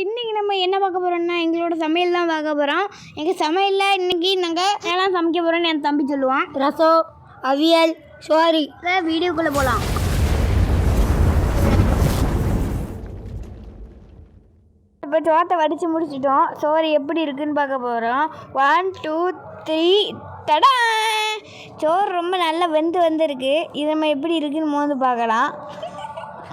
இன்றைக்கி நம்ம என்ன பார்க்க போகிறோம்னா எங்களோட சமையல் தான் பார்க்க போகிறோம். எங்கள் சமையலில் இன்றைக்கி நாங்கள் எல்லாம் சமைக்க போகிறோன்னு என் தம்பி சொல்லுவான். ரசம், அவியல், சோறு. வீடியோக்குள்ளே போகலாம். இப்போ சோத்தை வடித்து முடிச்சிட்டோம். சோறு எப்படி இருக்குதுன்னு பார்க்க போகிறோம். 1 2 3 தடா. சோறு ரொம்ப நல்லா வெந்திருக்கு. இது நம்ம எப்படி இருக்குதுன்னு மோந்து பார்க்கலாம்.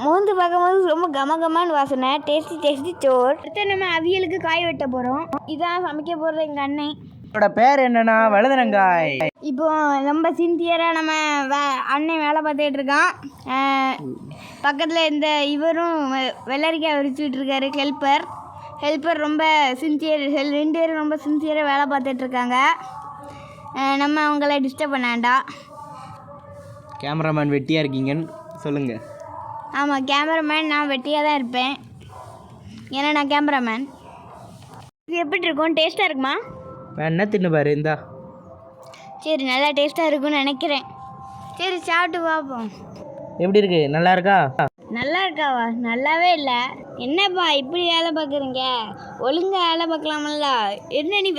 மோந்து பார்க்கும்போது ரொம்ப கமகமான்னு வாசனை. டேஸ்டி சோறு. அடுத்து நம்ம அவியலுக்கு காய் வெட்ட போகிறோம். இதான் சமைக்க போகிறது எங்கள் அண்ணன். என்னோட பேர் என்னன்னா வழுதனங்காய். இப்போ ரொம்ப சின்சியராக நம்ம அண்ணன் வேலை பார்த்துட்டு இருக்கான். பக்கத்தில் இந்த இவரும் வெள்ளரிக்காய் உரிச்சுட்டு இருக்காரு. ஹெல்ப்பர் ரொம்ப சின்சியர். 2 பேரும் ரொம்ப சின்சியராக வேலை பார்த்துட்ருக்காங்க. நம்ம அவங்கள டிஸ்டர்ப் பண்ண வேண்டாம். கேமராமேன் வெட்டியாக இருக்கீங்கன்னு சொல்லுங்கள். ஆமாம், கேமராமேன் நான் வெட்டியாக தான் இருப்பேன். ஏன்னா நான் கேமராமேன். இது எப்படி இருக்கும்? டேஸ்ட்டாக இருக்குமா? வேணா தின்னு பாரு. இந்தா சரி, நல்லா டேஸ்ட்டாக இருக்கும்னு நினைக்கிறேன். சரி, சாப்பிட்டு பார்ப்போம். எப்படி இருக்கு? நல்லா இருக்கா? நல்லா இருக்காவா? நல்லாவே இல்லை. என்னப்பா இப்படி வேலை பார்க்குறீங்க? ஒழுங்காக வேலை பார்க்கலாமல்ல. என்ன நீ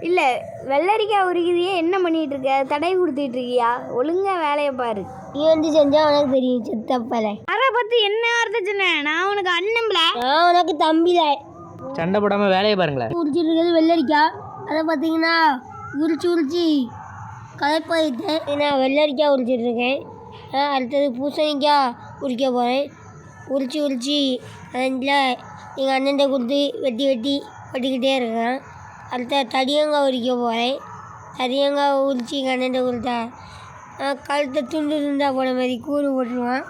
இல்லை வெள்ளரிக்காய் உரிக்கிறியே, என்ன பண்ணிகிட்டு இருக்க? தடை கொடுத்துட்டு இருக்கியா? ஒழுங்காக வேலையை பாரு. நீ வந்து செஞ்சால் உனக்கு தெரியும். சித்தப்பல அதை பற்றி என்ன வார்த்தை சொன்னேன்? நான் உனக்கு அண்ணன்ல, நான் உனக்கு தம்பில. சண்டை போடாமல் வேலையை பாருங்களேன். உரிச்சிட்டு இருக்கிறது வெள்ளரிக்காய். அதை பார்த்தீங்கன்னா உரிச்சு களைப்பாயிட்டேன். நான் வெள்ளரிக்காய் உரிச்சிட்டு இருக்கேன். அடுத்தது பூசணிக்காய் உரிக்க போகிறேன். உரிச்சு அதில் எங்கள் அண்ணன்ட்ட கொடுத்து வெட்டிக்கிட்டே இருக்கேன். அடுத்த தடியங்காய் உரிக்க போகிறேன். தடியங்காய் உரித்து எங்கள் அண்ணன்ட்ட கொடுத்தா கழுத்தை துண்டா போன மாதிரி கூறு போட்டுருவான்.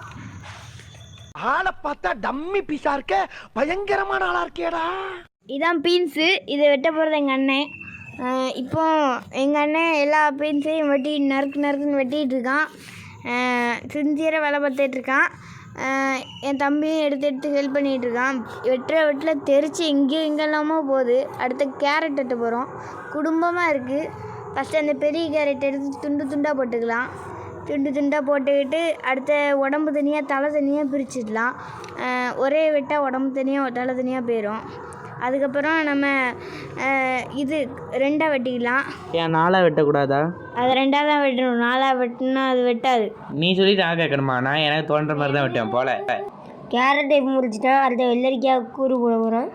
ஆளை பார்த்தா டம்மி பீஸா இருக்க, பயங்கரமான ஆளா இருக்கேடா. இதான் பீன்ஸு. இதை வெட்ட போகிறது எங்கள் அண்ணன். இப்போ எங்கள் அண்ணன் எல்லா பீன்ஸையும் நறுக்குன்னு வெட்டிகிட்டு இருக்கான். சின்சியராக வேலை பார்த்துட்ருக்கான். என் தம்பியும் எடுத்து ஹெல்ப் பண்ணிகிட்ருக்கான். வெட்டில் தெரித்து எங்கெல்லாமோ போகுது. அடுத்த கேரட் வெட்ட போகிறோம். குடும்பமாக இருக்குது. ஃபஸ்ட்டு அந்த பெரிய கேரட் எடுத்து துண்டாக போட்டுக்கலாம். துண்டாக போட்டுக்கிட்டு அடுத்த உடம்பு தனியாக தலை தனியாக பிரிச்சிடலாம். ஒரே வெட்டால் உடம்பு தனியாக தலை தனியாக போயிடும். அதுக்கப்புறம் நம்ம இது 2ஆக வெட்டிக்கலாம். ஏன் 4ஆக வெட்டக்கூடாதா? அது 2ஆக தான் வெட்டணும். 4ஆக வெட்டினா அது வெட்டாது. நீ சொல்லி நான் கேட்கணுமா? நான் எனக்கு தோன்ற மாதிரி தான் வெட்டேன் போல. கேரட் எப்போ முடிச்சுட்டேன். அடுத்த வெள்ளரிக்காய் கூறு போட போகிறோம்.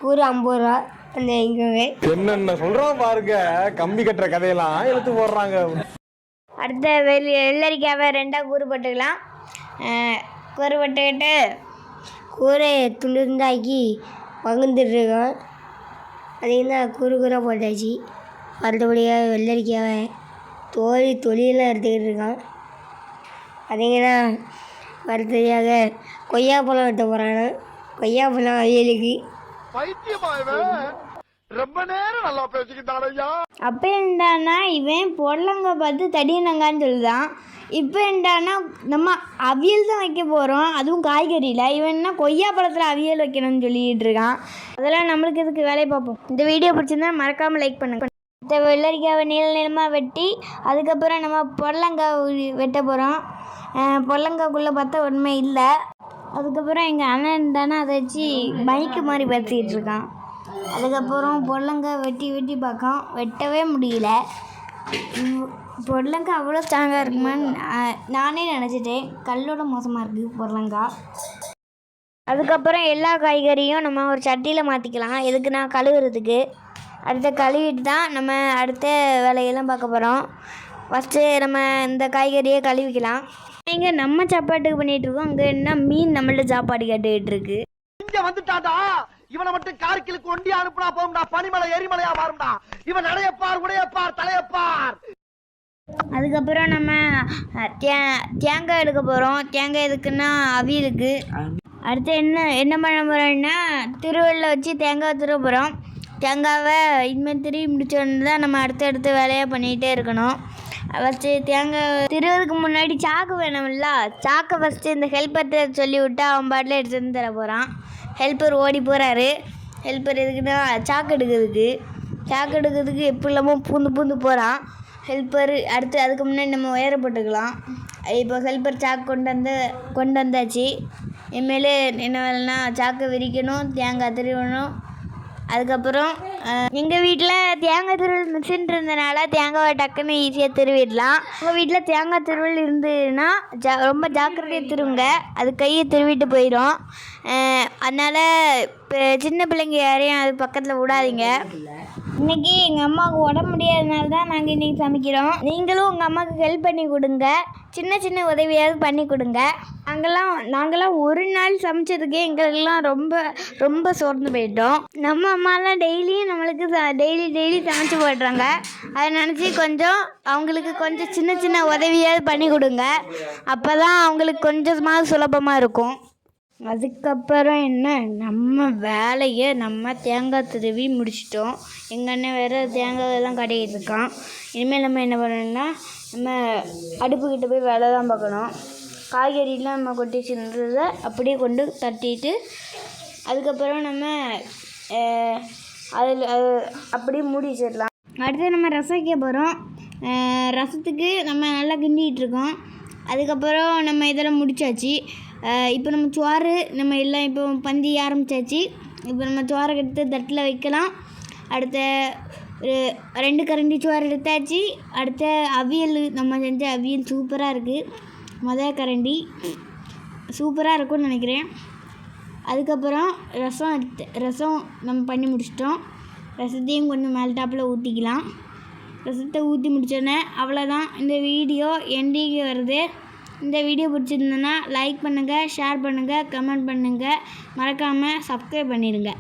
கூறு 50 ரூபா. அந்த இங்கே என்னென்ன சொல்றோம் பாருங்க. கம்பி கட்டுற கதையெல்லாம் எடுத்து போடுறாங்க. அடுத்த வெள்ளரிக்காவை 2ஆக கூறு போட்டுக்கலாம். கூறு போட்டுக்கிட்டு கூரை துண்டாக்கி பகுந்துட்டுருக்கோம். அதிகமாக கூறாக போட்டாச்சு. அடுத்தபடியாக வெள்ளரிக்காவை தொழிலாம் எடுத்துக்கிட்டு இருக்கான். அதிகனா அடுத்ததாக கொய்யாப்பழம் வெட்ட போகிறாங்க. கொய்யாப்பழம் அவியலுக்கு. ரொம்ப நேரம் நல்லா பேசிக்கிட்டாரையா. அப்போ என்னடானா இவன் பொடலங்காய் பார்த்து தடியனங்கான்னு சொல்லுதான். இப்போ என்னடானா நம்ம அவியல் தான் வைக்க போகிறோம், அதுவும் காய்கறியில். இவன் என்ன கொய்யாப்பழத்தில் அவியல் வைக்கணும்னு சொல்லிகிட்டு இருக்கான். அதெல்லாம் நம்மளுக்கு இதுக்கு வேலையை பார்ப்போம். இந்த வீடியோ பிடிச்சிருந்தா மறக்காமல் லைக் பண்ணுங்க. இந்த வெள்ளரிக்காவை நீளமாக வெட்டி அதுக்கப்புறம் நம்ம பொடலங்காய் வெட்ட போகிறோம். பொடலங்காய்க்குள்ளே பார்த்தா உண்மை இல்லை. அதுக்கப்புறம் எங்கள் அண்ணன் தானே அதை வச்சு பைக்கு மாதிரி பேசிக்கிட்டு இருக்கான். அதுக்கப்புறம் பொடலங்காய் வெட்டி பார்க்கான். வெட்டவே முடியல. பொடலங்காய் அவ்வளோ ஸ்ட்ராங்காக இருக்குமான்னு நானே நினச்சிட்டேன். கல்லோட மோசமாக இருக்குது பொடலங்காய். அதுக்கப்புறம் எல்லா காய்கறியும் நம்ம ஒரு சட்டியில் மாற்றிக்கலாம். எதுக்குன்னா கழுவுறதுக்கு. அடுத்த கழுவிட்டு தான் நம்ம அடுத்த வேலையெல்லாம் பார்க்க போகிறோம். ஃபஸ்ட்டு நம்ம இந்த காய்கறியை கழுவிக்கலாம். இங்கே நம்ம சாப்பாட்டுக்கு பண்ணிகிட்ருக்கோம். அங்கே என்ன மீன் நம்மள்ட்ட சாப்பாடு கேட்டுக்கிட்டு இருக்கு. இங்க வந்துட்டாடா. இவனை மட்டும் கார்கிலுக்கு ஒண்டி அனுப்புனா போகும்டா. பனிமலை எரிமலையா மாறும்டா. இவன் நடையப்பார், உடையப்பார், தலையப்பார். அதுக்கப்புறம் நம்ம தேங்காய் எடுக்க போகிறோம். தேங்காய் எதுக்குன்னா அவியலுக்கு. அடுத்து என்ன பண்ண போகிறோம்னா திருவள்ளில் வச்சு தேங்காய் திருவ போகிறோம். தேங்காவை இனிமேல் திருவி முடிச்சோன்னு தான் நம்ம அடுத்த வேலையாக பண்ணிகிட்டே இருக்கணும். ஃபஸ்ட்டு தேங்காய் திருவதுக்கு முன்னாடி சாக்கு வேணும்ல. சாக்கை ஃபஸ்ட்டு இந்த ஹெல்ப்பர்கிட்ட சொல்லி விட்டு அவன் பாட்டில் எடுத்து வந்து தர போகிறான். ஹெல்ப்பர் ஓடி போகிறாரு. ஹெல்ப்பர் எதுக்குன்னா சாக்கு எடுக்கிறதுக்கு எப்படி இல்லாமல் பூந்து போகிறான் ஹெல்ப்பர். அடுத்து அதுக்கு முன்னாடி நம்ம ஒயரை போட்டுக்கலாம். இப்போ ஹெல்ப்பர் சாக்கு கொண்டு வந்தாச்சு. இனிமேல் என்ன வேலைன்னா சாக்கை விரிக்கணும், தேங்காய் திருவணும். அதுக்கப்புறம் எங்கள் வீட்டில் தேங்காய் திருவல் மிஷின் இருந்தனால தேங்காவை டக்குன்னு ஈஸியாக திருவிடலாம். உங்கள் வீட்டில் தேங்காய் திருவல் இருந்ததுன்னா ரொம்ப ஜாக்கிரதையாக திருவுங்க, அது கையை திருவிட்டு போயிடும். அதனால் இப்போ சின்ன பிள்ளைங்க யாரையும் அது பக்கத்தில் விடாதீங்க. இன்றைக்கி எங்கள் அம்மாவுக்கு உடம்பு முடியாதனால தான் நாங்கள் இன்றைக்கி சமைக்கிறோம். நீங்களும் உங்கள் அம்மாவுக்கு ஹெல்ப் பண்ணி கொடுங்க, சின்ன சின்ன உதவியாவது பண்ணி கொடுங்க. நாங்களாம் ஒரு நாள் சமைச்சதுக்கே எங்களுக்கெல்லாம் ரொம்ப ரொம்ப சோர்ந்து போயிட்டோம். நம்ம அம்மாலாம் டெய்லியும் நம்மளுக்கு டெய்லி சமைச்சு போடுறாங்க. அதை நினச்சி அவங்களுக்கு கொஞ்சம் சின்ன சின்ன உதவியாவது பண்ணி கொடுங்க. அப்போ தான் அவங்களுக்கு கொஞ்சமாவது சுலபமாக இருக்கும். அதுக்கப்புறம் என்ன, நம்ம வேலையை நம்ம தேங்காய் திருவி முடிச்சிட்டோம். எங்கள் அண்ணன் வேறு தேங்காய் எல்லாம் கடையிட்டு இருக்கான். இனிமேல் நம்ம என்ன பண்ணணும்னா, நம்ம அடுப்புக்கிட்ட போய் வேலை தான் பார்க்கணும். காய்கறிலாம் நம்ம கொட்டி சின்னதை அப்படியே கொண்டு தட்டிட்டு அதுக்கப்புறம் நம்ம அதில் அப்படியே மூடி வச்சிடலாம். அடுத்து நம்ம ரசம் வைக்க போகிறோம். ரசத்துக்கு நம்ம நல்லா கிண்டிகிட்ருக்கோம். அதுக்கப்புறம் நம்ம இதெல்லாம் முடிச்சாச்சு. இப்போ நம்ம சோறு நம்ம எல்லாம் இப்போ பந்தி ஆரம்பித்தாச்சு. இப்போ நம்ம சோறை எடுத்து தட்டில் வைக்கலாம். அடுத்த ஒரு 2 கரண்டி சோறு எடுத்தாச்சு. அடுத்த அவியல், நம்ம செஞ்ச அவியல் சூப்பராக இருக்குது. முதல் கரண்டி சூப்பராக இருக்கும்னு நினைக்கிறேன். அதுக்கப்புறம் ரசம் நம்ம பண்ணி முடிச்சிட்டோம். ரசத்தையும் கொஞ்சம் மேல் டாப்பில் ஊற்றிக்கலாம். ரசத்தை ஊற்றி முடித்தோடனே அவ்வளோதான். இந்த வீடியோ எண்டிக்கு வருது. இந்த வீடியோ பிடிச்சிருந்ததுன்னா லைக் பண்ணுங்கள், ஷேர் பண்ணுங்கள், கமெண்ட் பண்ணுங்கள், மறக்காமல் சப்ஸ்கிரைப் பண்ணிடுங்க.